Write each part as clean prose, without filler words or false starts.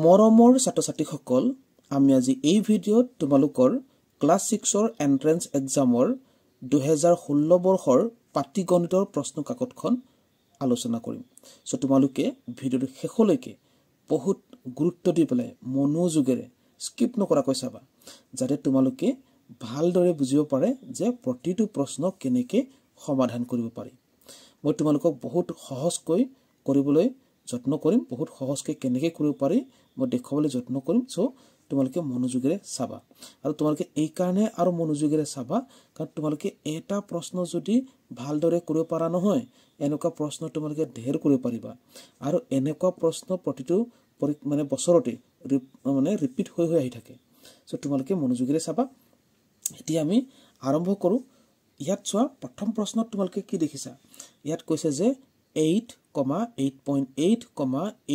মৰমৰ ছাত্ৰ-ছাত্ৰীসকল, আমি আজি এই ভিডিঅ'ত তোমালোকৰ ক্লাছ 6ৰ এন্ট্ৰেন্স এক্সামৰ 2016 বৰ্ষৰ পাটিগণিতৰ প্ৰশ্ন কাকতখন আলোচনা কৰিম। সো তোমালোকে ভিডিঅ'টো শেষলৈকে বহুত গুৰুত্ব দি পেলাই মনোযোগেৰে স্কিপ নকৰাকৈ চাবা, যাতে তোমালোকে ভালদৰে বুজিব পাৰে যে প্ৰতিটো প্ৰশ্ন কেনেকৈ সমাধান কৰিব পাৰি। মই তোমালোকক বহুত সহজকৈ কৰিবলৈ যত্ন কৰিম, বহুত সহজকৈ কেনেকৈ কৰিব পাৰি মই দেখুৱাবলৈ যত্ন কৰিম। সো তোমালোকে মনোযোগেৰে চাবা, আৰু তোমালোকে এই কাৰণে আৰু মনোযোগেৰে চাবা কাৰণ তোমালোকে এটা প্ৰশ্ন যদি ভালদৰে কৰিব পাৰা নহয়, এনেকুৱা প্ৰশ্ন তোমালোকে ঢেৰ কৰিব পাৰিবা, আৰু এনেকুৱা প্ৰশ্ন প্ৰতিটো মানে বছৰতে ৰিপিট হৈ আহি থাকে। সো তোমালোকে মনোযোগেৰে চাবা। এতিয়া আমি আৰম্ভ কৰোঁ। ইয়াত চোৱা, প্ৰথম প্ৰশ্নত তোমালোকে কি দেখিছা? ইয়াত কৈছে যে 8, 8.8,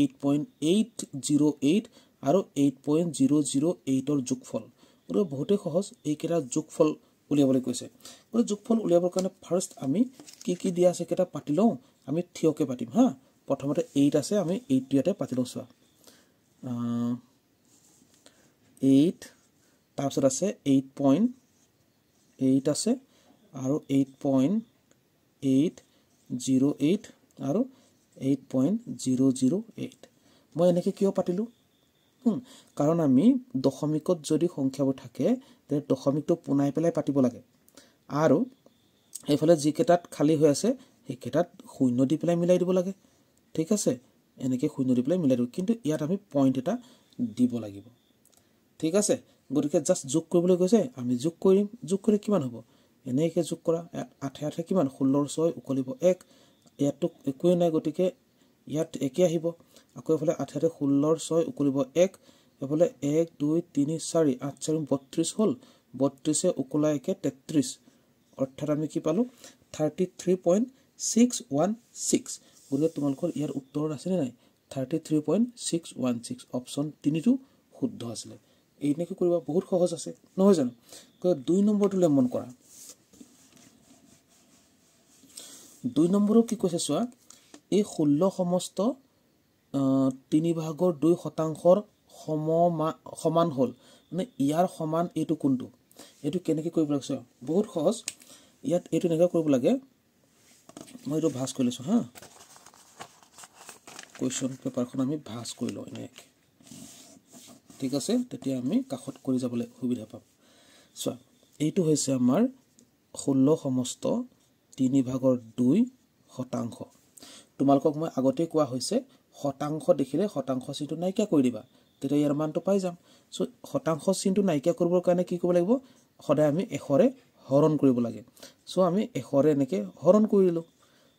8.808 আৰু 8.008ৰ যোগফল। গতিকে বহুতেই সহজ, এইকেইটা যোগফল উলিয়াবলৈ কৈছে। গতিকে যোগফল উলিয়াবৰ কাৰণে ফাৰ্ষ্ট আমি কি কি দিয়া আছে কেইটা পাতি লওঁ। আমি থিয়কৈ পাতিম হা। প্ৰথমতে 8 আছে, আমি 8টো ইয়াতে পাতি লওঁ। চোৱা 8, তাৰপিছত আছে 8.8 আছে, আৰু 8.808 আৰু 8.008। মই এনেকৈ কিয় পাতিলোঁ? কাৰণ আমি দশমিকত যদি সংখ্যাবোৰ থাকে তেতিয়া দশমিকটো পোনাই পেলাই পাতিব লাগে, আৰু এইফালে যিকেইটাত খালী হৈ আছে সেইকেইটাত শূন্য দি পেলাই মিলাই দিব লাগে। ঠিক আছে, এনেকৈ শূন্য দি পেলাই মিলাই দিব, কিন্তু ইয়াত আমি পইণ্ট এটা দিব লাগিব। ঠিক আছে, গতিকে জাষ্ট যোগ কৰিবলৈ কৈছে, আমি যোগ কৰিম। যোগ কৰি কিমান হ'ব? এনেকৈ যোগ কৰা। 8 8 কিমান? 16 6 উকলিব 1। ইয়াততো একোৱেই নাই, গতিকে ইয়াত একে আহিব। আকৌ এইফালে 8 8 16 6 উকলিব 1। এইফালে 1 2 3 4, 8 4 32 হ'ল। 32 উকলা 1 33, অৰ্থাৎ আমি কি পালোঁ? 33.616। গতিকে তোমালোকৰ ইয়াৰ উত্তৰ আছেনে নাই? 33.616। অপশ্যন 3টো শুদ্ধ আছিলে। এনেকৈ কৰিবা, বহুত সহজ আছে নহয় জানো? 2 নম্বৰটোলৈ মন কৰা। 2 নম্বৰত কি কৈছে চোৱা, এই 16 সমস্ত 3/2 শতাংশৰ সমান হ'ল, মানে ইয়াৰ সমান এইটো কোনটো? এইটো কেনেকৈ কৰিব লাগে চোৱা, বহুত সহজ। ইয়াত এইটো এনেকৈ কৰিব লাগে। মই এইটো ভাঁজ কৰি লৈছোঁ হা। কুৱেশ্যন পেপাৰখন আমি ভাঁজ কৰি লওঁ এনেকৈ। ঠিক আছে, তেতিয়া আমি কাষত কৰি যাবলৈ সুবিধা পাম। চোৱা, এইটো হৈছে আমাৰ 16 সমস্ত 3/2 শতাংশ। তোমালোকক মই আগতেই কোৱা হৈছে, শতাংশ দেখিলে শতাংশ চিনটো নাইকিয়া কৰি দিবা, তেতিয়া ইয়াৰ মানটো পাই যাম। চ' শতাংশ চিনটো নাইকিয়া কৰিবৰ কাৰণে কি কৰিব লাগিব? সদায় আমি 100ৰে হৰণ কৰিব লাগে। চ' আমি 100ৰে এনেকৈ হৰণ কৰি দিলোঁ।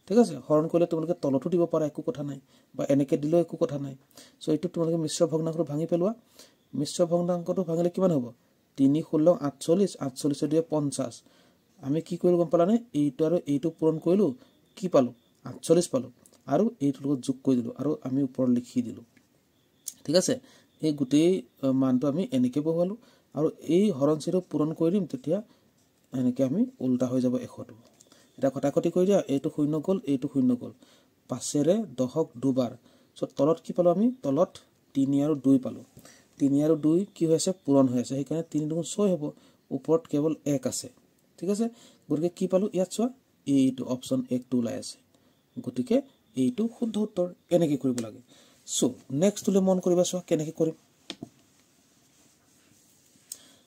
ঠিক আছে, হৰণ কৰিলে তোমালোকে তলতো দিব পাৰা, একো কথা নাই, বা এনেকৈ দিলেও একো কথা নাই। চ' এইটো তোমালোকে মিশ্ৰ ভগ্নাংশটো ভাঙি পেলোৱা। মিশ্ৰ ভগ্নাংশটো ভাঙিলে কিমান হ'ব? 3 16 48, 48 2 50। আমি কি কৰিলোঁ গম পালানে? এইটো আৰু এইটো পূৰণ কৰিলোঁ, কি পালোঁ? 48 পালোঁ, আৰু এইটোৰ লগত যোগ কৰি দিলোঁ, আৰু আমি ওপৰত লিখি দিলোঁ। ঠিক আছে, এই গোটেই মানটো আমি এনেকৈ বহুৱালোঁ, আৰু এই হৰণ চিনটো পূৰণ কৰি দিম, তেতিয়া এনেকৈ আমি উল্টা হৈ যাব 100টো। এতিয়া কটাকটি কৰি দিয়া, এইটো 0 গ'ল, এইটো 0 গ'ল। 5ৰে 10ক দুবাৰ। চ' তলত কি পালোঁ আমি? তলত 3 আৰু 2 পালোঁ। 3 আৰু 2 কি হৈ আছে? পূৰণ হৈ আছে, সেইকাৰণে 3 2 6 হ'ব। ওপৰত কেৱল 1 আছে। ঠিক আছে, গতিকে কি পালোঁ? ইয়াত চোৱা, এইটো অপশ্যন 1টো ওলাই আছে। গতিকে এইটো শুদ্ধ উত্তৰ। এনেকৈ কৰিব লাগে। চ' নেক্সটটোলৈ মন কৰিবা। চোৱা কেনেকৈ কৰিম।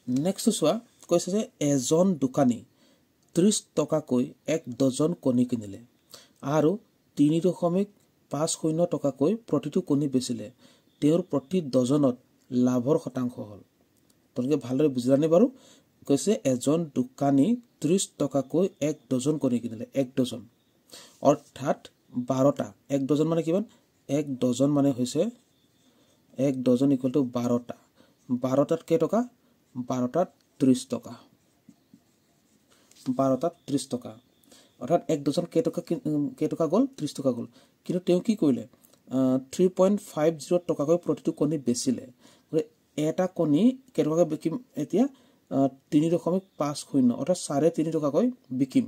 নেক্সটটো চোৱা, কৈছে যে এজন দোকানী 30 টকাকৈ 1 ডজন কণী কিনিলে, আৰু 3.50 টকাকৈ প্ৰতিটো কণী বেচিলে। তেওঁৰ প্ৰতি ডজনত লাভৰ শতাংশ হ'ল। তোমালোকে ভালদৰে বুজিলানে বাৰু? কৈছে এজন দোকানী 30 টকাকৈ 1 ডজন কণী কিনিলে, 1 ডজন, অৰ্থাৎ 12টা। 1 ডজন মানে কিমান? 1 ডজন মানে হৈছে 1 ডজন ইকুৱেল টু 12টা। 12টাত কেইটকা? 12টাত 30 টকা। 12টাত 30 টকা, অৰ্থাৎ 1 ডজন কেইটকা গ'ল? 30 টকা গ'ল। কিন্তু তেওঁ কি কৰিলে? 3.50 টকাকৈ প্ৰতিটো কণী বেচিলে। এটা কণী কেইটকাকৈ বিকিম এতিয়া? 3.50, অৰ্থাৎ 3.5 টকাকৈ বিকিম।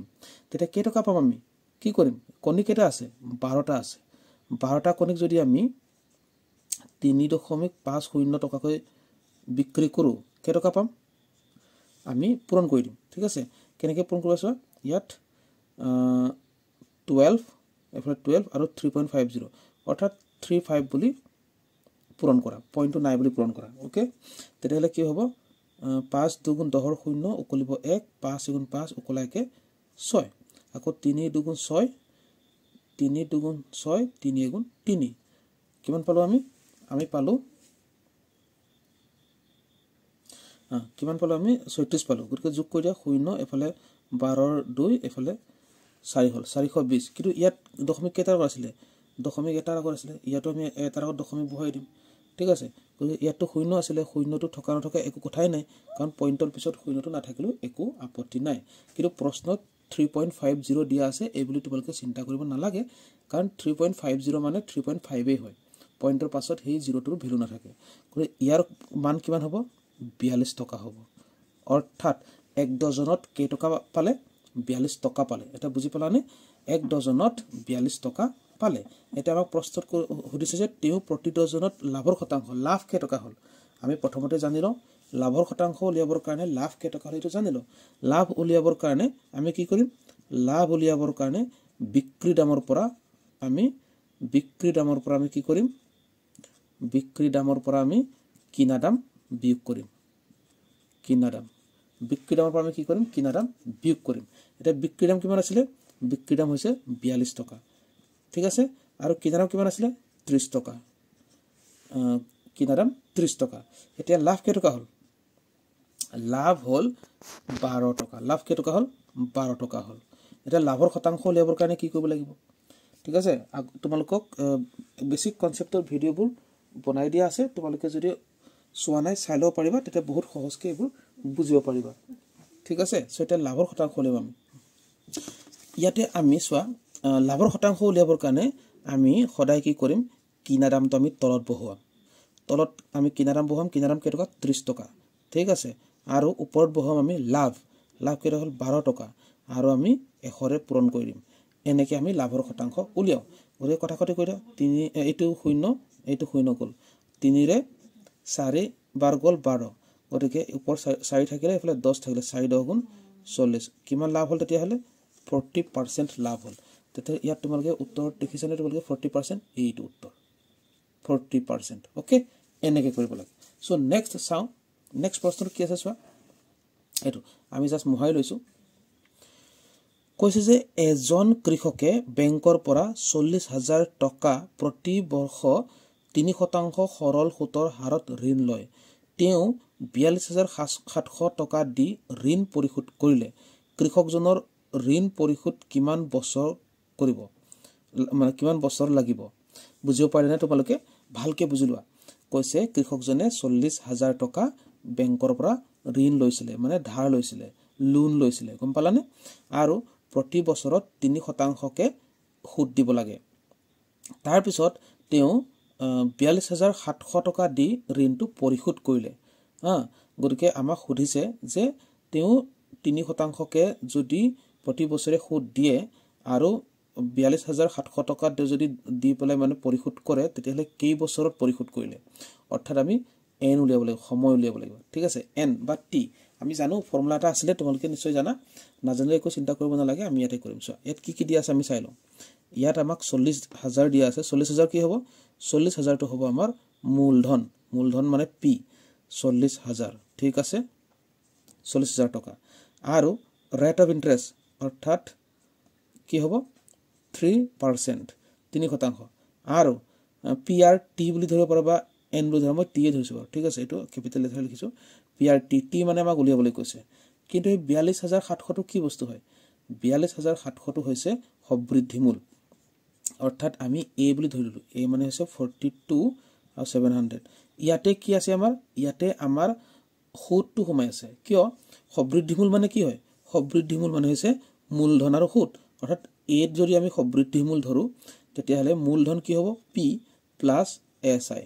তেতিয়া কেইটকা পাম আমি? কি কৰিম? কণী কেইটা আছে? 12টা আছে। 12টা কণীক যদি আমি 3.50 টকাকৈ বিক্ৰী কৰোঁ কেই টকা পাম আমি পূৰণ কৰি দিম ঠিক আছে কেনেকৈ পূৰণ কৰিব আছে ইয়াত 12 এফালে 12 আৰু 3.50 অৰ্থাৎ 35 বুলি পূৰণ কৰা পইণ্টটো নাই বুলি পূৰণ কৰা ওকে তেতিয়াহ'লে কি হ'ব 5 2 10 0 উকলিব 1 5 2 5 উকলাইকে 6 আকৌ 3 2 6 3 2 6 3 1 3 কিমান পালো আমি পালো কিমান পালো আমি 36 পালো গতিকে যোগ কৰি দিয়া 0 এফালে 12 2 এফালে 4 হল 420 কিন্তু ইয়াত দশমিক কেইটাৰ আগত আছিল দশমিক এটাৰ আগত আছিল ইয়াতো আমি এটাৰ আগত দশমিক বহাই দিম ঠিক আছে গতিকে ইয়াতো 0 আছিল 0টো থকা নথকা একো কথাই নাই কাৰণ পইণ্টৰ পিছত 0টো নাথাকিলেও একো আপত্তি নাই কিন্তু প্ৰশ্নত 3.50 দিয়া আছে এই বুলি তোমালোকে চিন্তা কৰিব নালাগে কাৰণ 3.50 মানে 3.5 হয় পইণ্টৰ পাছত সেই 0টোৰ ভ্যালু নাথাকে গতিকে ইয়াৰ মান কিমান হ'ব 42 টকা হ'ব অৰ্থাৎ এক ডজনত কেই টকা পালে 42 টকা পালে এটা বুজি পালানে এক ডজনত 42 টকা পালে এটা আমাক প্ৰস্তুত কৰিছে যে তেও প্ৰতি ডজনত লাভৰ শতাংশ লাভ কেই টকা হ'ল আমি প্ৰথমতে জানিলো লাভৰ শতাংশ উলিয়াবৰ কাৰণে লাভ কেই টকা হ'ল এটো জানিলো লাভ উলিয়াবৰ কাৰণে আমি কি কৰিম লাভ উলিয়াবৰ কাৰণে বিক্ৰী দামৰ পৰা আমি কি কৰিম বিক্ৰী দামৰ পৰা আমি কিনা দাম বিয়োগ কৰিম কিনা দাম বিক্ৰী দামৰ পৰা আমি কি কৰিম কিনা দাম বিয়োগ কৰিম এটা বিক্ৰী দাম কিমান আছিল বিক্ৰী দাম হৈছে 42 টকা ঠিক আছে আৰু কিনা দাম কিমান আছিল 30 টকা কিনা দাম 30 টকা এতিয়া লাভ কেই টকা হ'ল লাভ হ'ল 12 টকা লাভ কেই টকা হ'ল 12 টকা হ'ল এটা লাভৰ শতাংশ উলিয়াবৰ কাৰণে কি কৰিব লাগিব ঠিক আছে তোমালোকক বেসিক কনসেপ্টৰ ভিডিওবোৰ বনাই দিয়া আছে তোমালোকে যদি চোৱা নাই চাই লব পাৰিবা তেতিয়া বহুত সহজকৈ এইবোৰ বুজিব পাৰিবা ঠিক আছে সো এটা লাভৰ শতাংশ উলিয়াম আমি ইয়াতে আমি চোৱা লাভৰ শতাংশ উলিয়াবৰ কাৰণে আমি সদায় কি কৰিম কিনা দামটো আমি তলত বহাম তলত আমি কিনা দাম বহাম কিনা দাম কেই টকা 30 টকা ঠিক আছে আৰু ওপৰত বহাম আমি লাভ কেই হ'ল 12 টকা আৰু আমি 100 ৰে পূৰণ কৰি দিম এনেকৈ আমি লাভৰ শতাংশ উলিয়াও গৰে কথা কৈ দিয়া 3 এইটো 0 এইটো 0 গল 3 ৰে 4 বাৰ গল 12 গতিকে ওপৰ 4 থাকিলে এফালে 10 থাকিলে 4 10 গুণ 40 কিমান লাভ হ'ল তেতিয়া হলে 40% লাভ হ'ল তেতিয়া ইয়াত তোমালোকে উত্তৰ দেখিছানে তোমালোকে 40% এইটো উত্তৰ 40% ওকে এনেকৈ কৰিব লাগে সো নেক্সট চাও নেক্সট প্ৰশ্নটো কি আছে চোৱা এটো আমি জাস্ট মুহাই লৈছো কৈছে যে এজন কৃষকে বেংকৰ পৰা 40,000 টকা প্ৰতি বৰ্ষ 3% সৰল সুতৰ হাৰত ঋণ লয় তেও 42,700 টকা দি ঋণ পৰিশোধ কৰিলে কৃষকজনৰ ঋণ পৰিশোধ কিমান বছৰ কৰিব মানে কিমান বছৰ লাগিব বুজিব পাৰিনে তোমালোকে ভালকে বুজি লোৱা কৈছে কৃষকজনে 40,000 টকা বেংকৰ পৰা ঋণ লৈছিলে মানে ধাৰ লৈছিলে লোন লৈছিলে গম পালানে আৰু প্ৰতি বছৰত 3%কে সুদ দিব লাগে তাৰ পিছত তেও 42,700 টকা দি ঋণটো পৰিশোধ কৰিলে গতিকে আমাক সুধিছে যে তেও 3%কে যদি প্ৰতি বছৰে সুদ দিয়ে আৰু 42,700 টকা যদি দি পেলাই মানে পৰিশোধ কৰে তেতিয়াহলে কেই বছৰত পৰিশোধ কৰিলে অৰ্থাৎ আমি n উলিয়াব লাগিব সময় উলিয়াব লাগিব ঠিক আছে n বা t আমি জানো ফৰ্মুলা এটা আছে তোমালোকে নিশ্চয় জানা নাজানিলে একো চিন্তা কৰিব নালাগে আমি ইয়াতে কৰিম সো ইয়াত কি দিয়া আছে আমি চাই লওঁ ইয়াত আমাক 40,000 দিয়া আছে 40,000 কি হ'ব 40,000 টো হ'ব আমাৰ মূলধন মানে p 40,000 ঠিক আছে 40,000 টকা আৰু ৰেট অফ ইন্টাৰেষ্ট অৰ্থাৎ কি হ'ব 3% 3% আৰু PRT বুলি ধৰিব পাৰবা n বুলি ধৰিব মই t এ ধৰিছো ঠিক আছে এটো ক্যাপিটাল লেটাৰ লিখিছো PRT t মানে আমাক উলিয়াবলৈ কৈছে কিন্তু এই 42,700 টো কি বস্তু হয় 42,700 টো হৈছে সবৃদ্ধি মূল অৰ্থাৎ আমি a বুলি ধৰিলো a মানে হৈছে 42 আৰু 700 ইয়াতে কি আছে ইয়াতে আমাৰ সুদটো সোমাই আছে কিয় সবৃদ্ধি মূল মানে কি হয় সবৃদ্ধি মূল মানে হৈছে মূলধন আৰু সুদ অৰ্থাৎ a যদি আমি সবৃদ্ধি মূল ধৰো তেতিয়া হলে মূলধন কি হ'ব p প্লাস si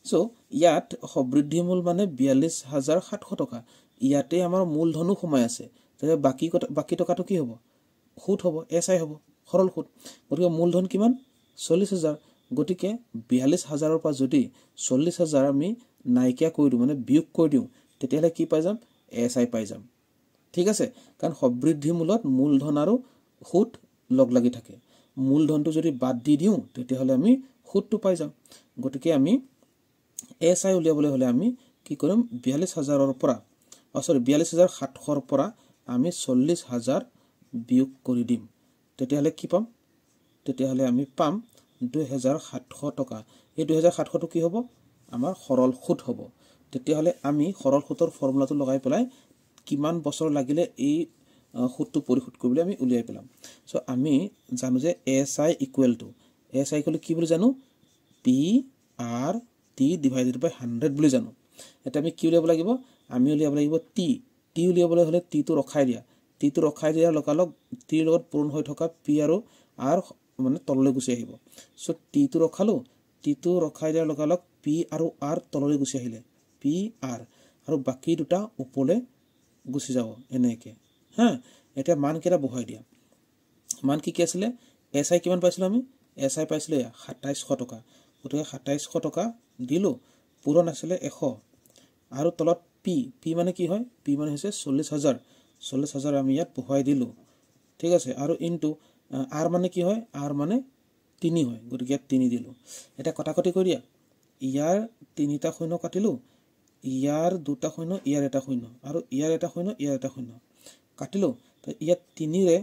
সো ইয়াত সবৃদ্ধি মূল মানে 42,700 টকা ইয়াতে আমাৰ মূলধনো সোমাই আছে তেতিয়া বাকি টকাটো কি হ'ব সুদ হ'ব si হ'ব সৰল সুদ গতিকে মূলধন কিমান 40,000 গতিকে ৪২,০০০ পৰা যদি ৪০,০০০ আমি নাইকিয়া কৰি দিওঁ মানে বিয়োগ কৰি দিওঁ তেতিয়াহ'লে কি পাই যাম ASI পাই যাম ঠিক আছে কাৰণ সবৃদ্ধি মূলত মূলধন আৰু সুদ লগ লাগি থাকে মূলধনটো যদি বাদ দি দিওঁ তেতিয়াহ'লে আমি সুদটো পাই যাম গতিকে আমি ASI উলিয়াবলৈ হ'লে আমি কি কৰিম ৪২,০০০ পৰা ৪২,৭০০ পৰা আমি ৪০,০০০ বিয়োগ কৰি দিম তেতিয়াহ'লে কি পাম তেতিয়াহ'লে আমি পাম ২,৭০০ টকা এই ২,৭০০ টো কি হ'ব আমাৰ সৰল সুদ হ'ব তেতিয়াহ'লে আমি সৰল সুদৰ ফৰ্মুলাটো লগাই পেলাই কিমান বছৰ লাগিলে এই সুদটো পৰিশোধ কৰিবলৈ আমি উলিয়াই পেলাম সো আমি জানো যে ASI ইকুৱেল কি বুলি জানো PRT ডিভাইডেড বাই 100 বুলি জানো এটা আমি কি উলিয়াব লাগিব আমি উলিয়াব লাগিব T উলিয়াবলৈ হ'লে T টো ৰখাই দিয়াৰ লগালগ T ৰ লগত পূৰণ হৈ থকা P আৰু R মানে তললৈ গুচি আহিব সো T টো ৰখাই দিয়াৰ লগালগ P আৰু R তললৈ গুচি আহিলে PR আৰু বাকি দুটা ওপৰলৈ গুচি যাব এনেকৈ হা এটা মান কেটা বহাই দিয়া মান কি আছিলে SI কিমান পাইছিলো আমি SI পাইছিলো ২৭০০ টকা গতিকে ২৭০০ টকা দিলো পূৰণ আছিলে 100 আৰু তলত P মানে কি হয় P মানে হৈছে ৪০,০০০ আমি ইয়াত বহাই দিলো ঠিক আছে আৰু ইনটু R মানে কি হয় R মানে 3 হয় গতিকে ইয়াত 3 দিলো এটা কটাকটি কৰি দিয়া ইয়াৰ 3টা শূন্য কাটিলো ইয়াৰ 2টা শূন্য ইয়াৰ এটা শূন্য আৰু ইয়াৰ এটা শূন্য ইয়াৰ এটা শূন্য কাটিলো তো ইয়াত 3 ৰে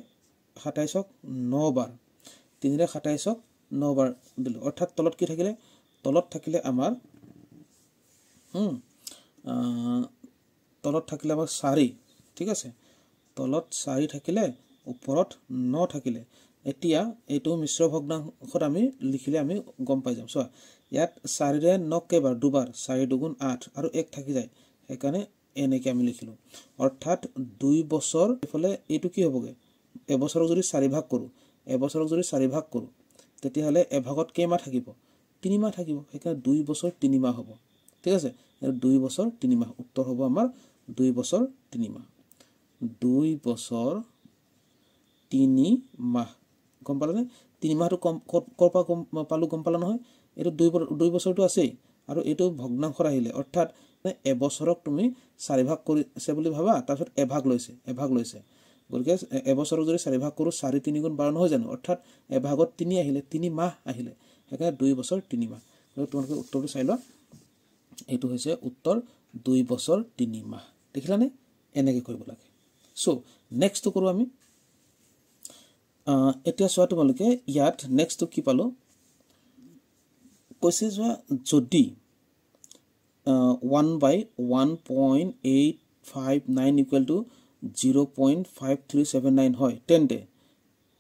২৭ক 9 বাৰ 3 ৰে ২৭ক 9 বাৰ দিলো অৰ্থাৎ তলত কি থাকিলে তলত থাকিলে আমাৰ 4 ঠিক আছে তলত 4 থাকিলে ওপৰত 9 থাকিলে এতিয়া এইটো মিশ্ৰ ভগ্নাংশত আমি লিখিলে আমি গম পাই যাম চোৱা ইয়াত 4 ৰে 9 কেবাৰ দুবাৰ 4 দুগুণ 8 আৰু 1 থাকি যায় সেইকাৰণে এনেকৈ আমি লিখিলো অৰ্থাৎ 2 বছৰ এফালে এইটো কি হ'বগে এবছৰক যদি 4 ভাগ কৰো তেতিয়াহ'লে এভাগত কেইমাহ থাকিব 3 মাহ থাকিব সেইকাৰণে 2 বছৰ 3 মাহ হ'ব ঠিক আছে 2 বছৰ 3 মাহ উত্তৰ হ'ব আমাৰ 2 বছৰ 3 মাহ 2 বছৰ 3 মাহ গম পালানে 3 মাহটো কৰ পৰা পালো গম পালা নহয় এইটো 2 বছৰটো আছেই আৰু এইটো ভগ্নাংশৰ আহিলে অৰ্থাৎ এবছৰক তুমি 4 ভাগ কৰিছে বুলি ভাবা তাৰপিছত এভাগ লৈছে গতিকে এবছৰক যদি 4 ভাগ কৰো 4 3 গুণ 12 নহয় জানো অৰ্থাৎ এভাগত 3 আহিলে 3 মাহ আহিলে সেইকাৰণে 2 বছৰ 3 মাহ গতিকে তোমালোকে উত্তৰটো চাই লোৱা এইটো হৈছে উত্তৰ 2 বছৰ 3 মাহ দেখিলানে এনেকৈ কৰিব লাগে সো নেক্সটটো কৰো আমি এতিয়া চোৱা তোমালোকে ইয়াত নেক্সটটো কি পালো কৈছে যোৱা যদি 1/1.859 ইকুৱেল টু 0.5379 হয় তেন্তে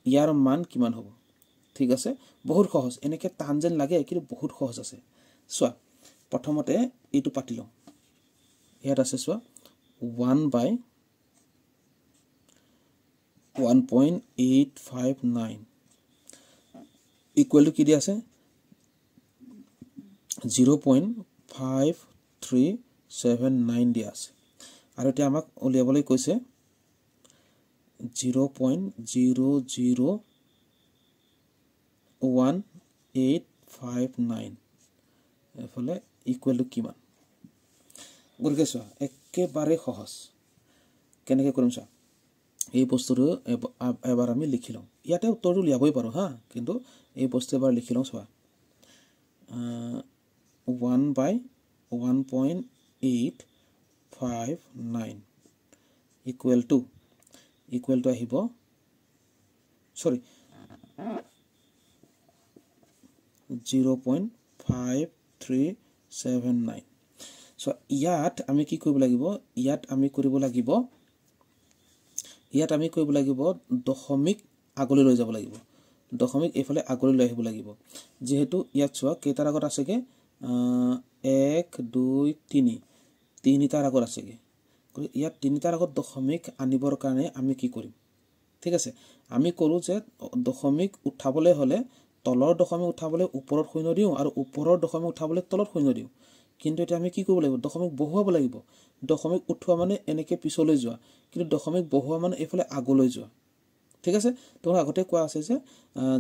ইয়াৰ মান কিমান হ'ব ঠিক আছে বহুত সহজ এনেকৈ টান যেন লাগে কিন্তু বহুত সহজ আছে চোৱা প্ৰথমতে এইটো পাতি লওঁ ইয়াত আছে চোৱা 1/1.859 ইকুৱেল টু কি দিয়া আছে 0.5379 দিয়া আছে আৰু এতিয়া আমাক উলিয়াবলৈ কৈছে 0.00189 এফালে ইকুৱেল টু কিমান গতিকে চোৱা একেবাৰে সহজ কেনেকৈ কৰিম চোৱা এই বস্তুটো এবাৰ আমি লিখি লওঁ ইয়াতে উত্তৰটো উলিয়াবই পাৰোঁ হা কিন্তু এই বস্তু এবাৰ লিখি লওঁ চোৱা 1/1.859 ইকুৱেল টু আহিব সৰি 0.5379 সো ইয়াত আমি কি কৰিব লাগিব ইয়াত আমি কৰিব লাগিব দশমিক আগলৈ লৈ যাব লাগিব দশমিক এফালে আগলৈ লৈ আহিব লাগিব যেহেতু ইয়াত চোৱা কেইটাৰ আগত আছেগে 1 2 3 তিনিটাৰ আগত আছেগে ইয়াত তিনিটাৰ আগত দশমিক আনিবৰ কাৰণে আমি কি কৰিম ঠিক আছে আমি কৰো যে দশমিক উঠাবলৈ হলে তলৰ দশমিক উঠাবলৈ ওপৰত শূন্য দিও আৰু ওপৰৰ দশমিক উঠাবলৈ তলত শূন্য দিও কিন্তু এটা আমি কি কৰিব লাগিব দশমিক বহুৱাব লাগিব দশমিক উঠোৱা মানে এনেকৈ পিছলৈ যোৱা কিন্তু দশমিক বহুৱা মানে এফালে আগলৈ যোৱা ঠিক আছে তোমাক আগতে কোৱা আছে যে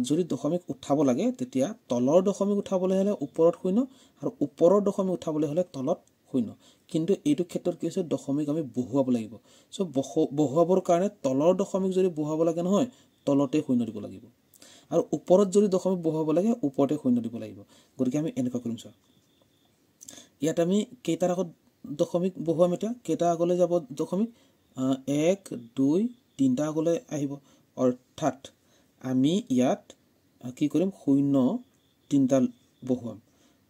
যদি দশমিক উঠাব লাগে তেতিয়া তলৰ দশমিক উঠাবলৈ হলে ওপৰত শূন্য আৰু ওপৰৰ দশমিক উঠাবলৈ হলে তলত শূন্য কিন্তু এইটো ক্ষেত্ৰত কি হৈছে দশমিক আমি বহুৱাব লাগিব সো বহুৱাবৰ কাৰণে তলৰ দশমিক যদি বহুৱাব লাগে নহয় তলতে শূন্য দিব লাগিব আৰু ওপৰত যদি দশমিক বহুৱাব লাগে ওপৰতে শূন্য দিব লাগিব গতিকে আমি এনেকুৱা কৰিম চোৱা ইয়াত আমি কেইটাৰ আগত দশমিক বহুৱাম এটা কেইটা আগলৈ যাব দশমিক 1 2 3টা আগলৈ আহিব অৰ্থাৎ আমি ইয়াত কি কৰিম শূন্য 3টা বহুৱাম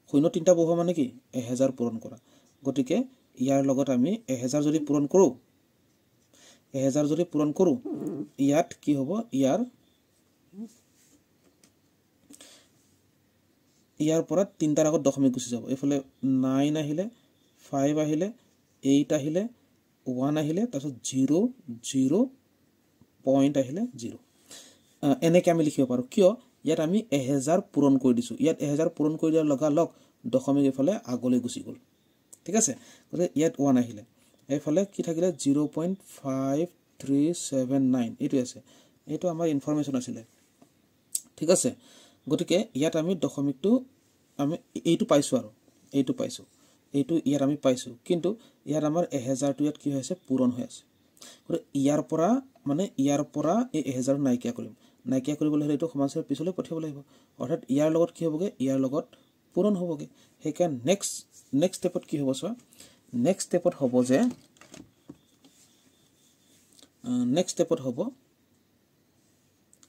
শূন্য 3টা বহুৱা মানে কি 1000 পূৰণ কৰা গতিকে ইয়াৰ লগত আমি 1000 যদি পূৰণ কৰো 1000 যদি পূৰণ কৰো ইয়াত কি হ'ব ইয়াৰ পৰা 3টাৰ আগত দশমিক গুচি যাব এফালে 9 আহিলে 5 আহিলে 8 আহিলে 1 আহিলে তাৰপিছত 0 0 পইণ্ট আহিলে 0 এনেকৈ আমি লিখিব পাৰোঁ কিয় ইয়াত আমি 1000 পূৰণ কৰি দিছোঁ ইয়াত 1000 পূৰণ কৰি দিয়াৰ লগালগ দশমিক এফালে আগলৈ গুচি গ'ল ঠিক আছে গতিকে ইয়াত 1 আহিলে এফালে কি থাকিলে 0.5379 এইটো আছে এইটো আমাৰ ইনফৰমেশ্যন আছিলে ঠিক আছে গতিকে ইয়াত আমি দশমিকটো আমি এইটো পাইছোঁ আৰু এইটো পাইছোঁ এইটো ইয়াত আমি পাইছোঁ কিন্তু ইয়াত আমাৰ 1000টো ইয়াত কি হৈছে পূৰণ হৈ আছে গতিকে ইয়াৰ পৰা এই 1000 নাইকিয়া কৰিম নাইকিয়া কৰিবলৈ হলে এইটো সমান্তৰাল পিছলৈ পঠিয়াব লাগিব অৰ্থাৎ ইয়াৰ লগত কি হ'বগে ইয়াৰ লগত পূৰণ হ'বগে সেইকাৰণে নেক্সট ষ্টেপত কি হ'ব চোৱা নেক্সট ষ্টেপত হ'ব যে নেক্সট ষ্টেপত হ'ব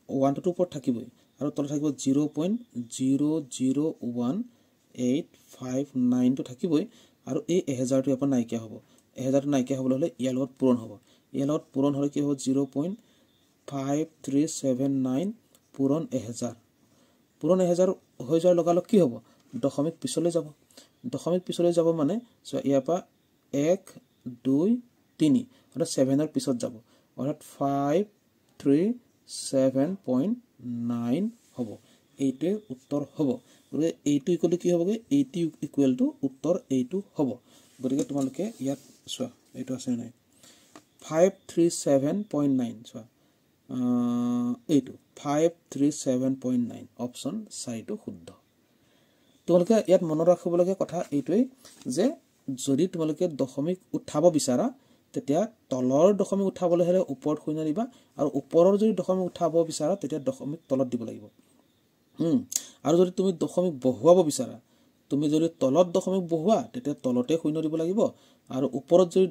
1 টো ওপৰত থাকিবই আৰু তলত থাকিব 0.00185 টো থাকিবই আৰু এই 1000 টো ইয়াৰ নাইকিয়া হ'ব 1000 টো নাইকিয়া হ'বলৈ হলে ইয়াৰ লগত পূৰণ হ'ব ইয়াৰ লগত পূৰণ হ'লে কি হ'ব 0.5379 পূৰণ 1000 পূৰণ 1000 হৈ যোৱাৰ লগালগ কি হ'ব দশমিক পিছলৈ যাব মানে ইয়াৰ পৰা 1 2 3 অৰ্থাৎ 7ৰ পিছত যাব অৰ্থাৎ 537.9 হ'ব এইটোৱে উত্তৰ হ'ব গতিকে এইটো ইকুৱেল কি হ'বগে এইটো ইকুৱেল টু উত্তৰ এইটো হ'ব গতিকে তোমালোকে ইয়াত চোৱা এইটো আছে নাই 537.9 চোৱা এইটো 537.9 অপশ্যন 4টো শুদ্ধ তোমালোকে ইয়াত মনত ৰাখিবলগীয়া কথা এইটোৱেই যে যদি তোমালোকে দশমিক উঠাব বিচাৰা তেতিয়া তলৰ দশমিক উঠাবলৈ হলে ওপৰত শূন্য দিবা আৰু ওপৰৰ যদি দশমিক উঠাব বিচাৰা তেতিয়া দশমিক তলত দিব লাগিব আৰু যদি তুমি দশমিক বহুৱাব বিচাৰা তুমি যদি তলত দশমিক বহুৱা তেতিয়া তলতে শূন্য দিব লাগিব আৰু ওপৰত যদি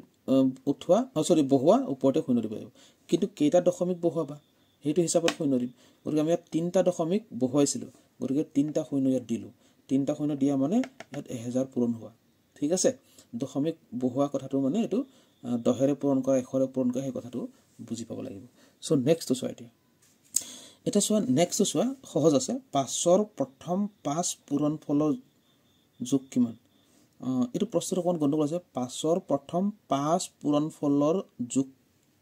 বহুৱা ওপৰতে শূন্য দিব লাগিব কিন্তু কেইটা দশমিক বহুৱাবা সেইটো হিচাপত শূন্য দিম গতিকে আমি ইয়াত 3টা দশমিক বহুৱাইছিলোঁ গতিকে 3টা শূন্য ইয়াত দিলোঁ 3টা শূন্য দিয়া মানে ইয়াত 1000 পূৰণ হোৱা ঠিক আছে দশমিক বহুৱা কথাটো মানে এইটো 10ৰে পূৰণ কৰা 100ৰে পূৰণ কৰা সেই কথাটো বুজি পাব লাগিব সো নেক্সটটো চোৱা এটা চোৱা নেক্সটটো চোৱা সহজ আছে 5ৰ প্ৰথম 5 পূৰণফলৰ যোগ কিমান এইটো প্ৰশ্নটো অকণ গণ্ডগোল আছে 5ৰ প্ৰথম 5 পূৰণফলৰ যোগ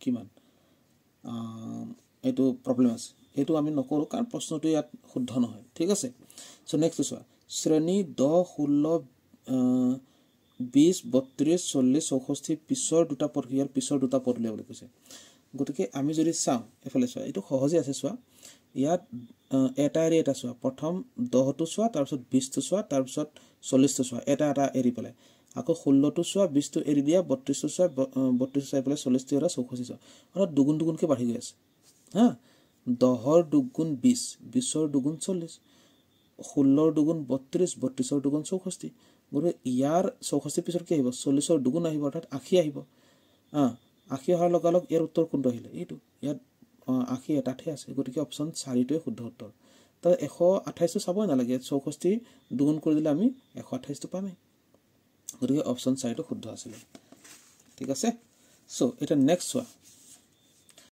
কিমান এইটো প্ৰবলেম আছে এইটো আমি নকৰোঁ কাৰণ প্ৰশ্নটো ইয়াত শুদ্ধ নহয় ঠিক আছে সো নেক্সট চোৱা শ্ৰেণী 10 16 20 32 40 64 পিছৰ দুটা পদ ইয়াৰ পিছৰ দুটা পদ উলিয়াবলৈ কৈছে গতিকে আমি যদি চাওঁ এফালে চোৱা এইটো সহজে আছে চোৱা ইয়াত এটা এৰি এটা চোৱা প্ৰথম 10টো চোৱা তাৰপিছত 20টো চোৱা তাৰপিছত 40টো চোৱা এটা এৰি পেলাই আকৌ 16টো চোৱা 20টো এৰি দিয়া 32টো চোৱা 32 চাই পেলাই 40টো এৰা 64 চোৱা অৰ্থাৎ দুগুণকৈ বাঢ়ি গৈ আছে হা 10ৰ দুগুণ 20 20ৰ দুগুণ 40 16ৰ দুগুণ 32 32ৰ দুগুণ 64 গতিকে ইয়াৰ 64 পিছত কি আহিব 40ৰ দুগুণ আহিব অৰ্থাৎ 80 আহিব 80 অহাৰ লগালগ ইয়াৰ উত্তৰ কোনটো আহিলে এইটো ইয়াত 80 এটাতহে আছে গতিকে অপশ্যন 4টোৱে শুদ্ধ উত্তৰ তাৰ 128টো চাবই নালাগে 64 দুগুণ কৰি দিলে আমি 128টো পামেই গতিকে অপশ্যন 4টো শুদ্ধ আছিলে ঠিক আছে সো এটা নেক্সট চোৱা